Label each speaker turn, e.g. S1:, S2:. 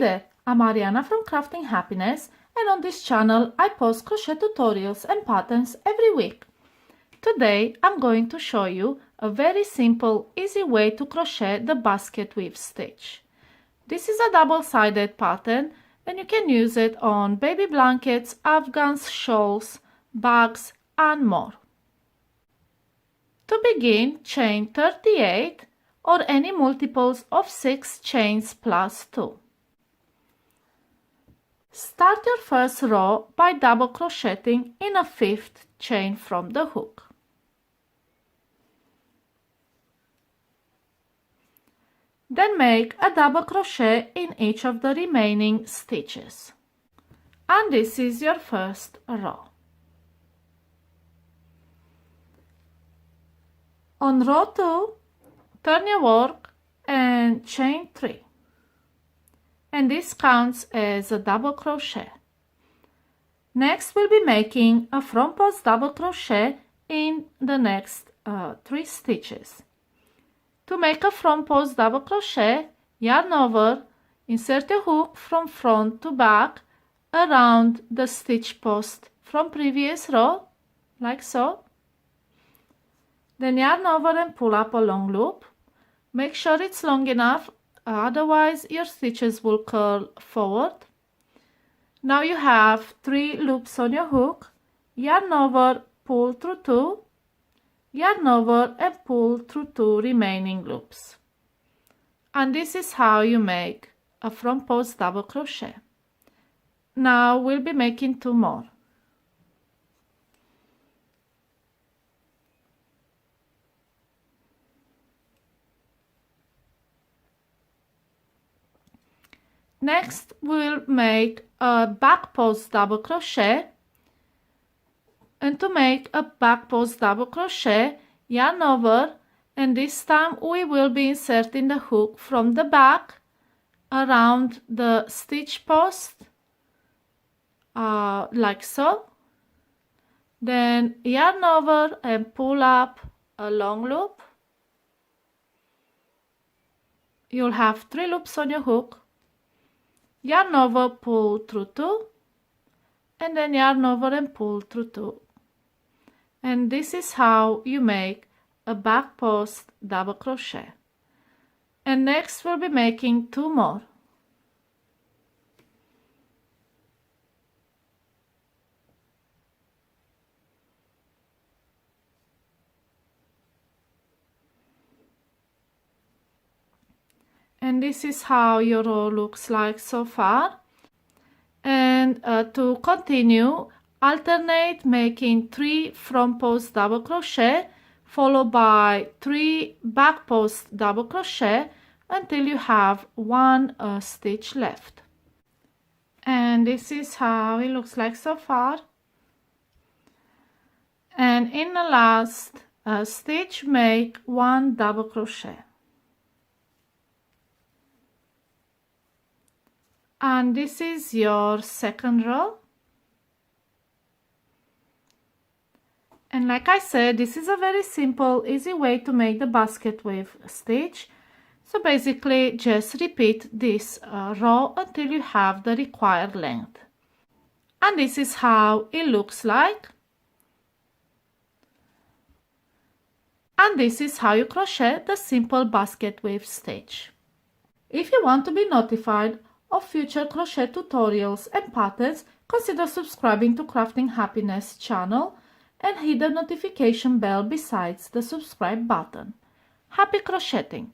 S1: there, I'm Ariana from Crafting Happiness, and on this channel I post crochet tutorials and patterns every week. Today I'm going to show you a very simple, easy way to crochet the Basketweave Stitch. This is a double-sided pattern and you can use it on baby blankets, afghans, shawls, bags and more. To begin, chain 38 or any multiples of 6 chains plus 2. Start your first row by double crocheting in a 5th chain from the hook. Then make a double crochet in each of the remaining stitches. And this is your first row. On row 2, turn your work and chain 3. And this counts as a double crochet. Next we'll be making a front post double crochet in the next 3 stitches. To make a front post double crochet, yarn over, insert your hook from front to back around the stitch post from previous row, like so. Then yarn over and pull up a long loop. Make sure it's long enough, otherwise your stitches will curl forward. Now you have 3 loops on your hook. Yarn over, pull through 2, yarn over and pull through 2 remaining loops. And this is how you make a front post double crochet. Now we'll be making 2 more. Next, we'll make a back post double crochet, and to make a back post double crochet, yarn over, and this time we will be inserting the hook from the back around the stitch post, like so. Then yarn over and pull up a long loop. You'll have 3 loops on your hook. Yarn over, pull through 2, and then yarn over and pull through 2. And this is how you make a back post double crochet. And next we'll be making 2 more. And this is how your row looks like so far. And to continue, alternate making 3 front post double crochet followed by 3 back post double crochet until you have 1 stitch left. And this is how it looks like so far. And in the last stitch, make 1 double crochet. And this is your second row. And like I said, this is a very simple, easy way to make the Basketweave stitch. So basically just repeat this row until you have the required length. And this is how it looks like. And this is how you crochet the simple Basketweave stitch. If you want to be notified of future crochet tutorials and patterns, consider subscribing to Crafting Happiness channel and hit the notification bell besides the subscribe button. Happy crocheting!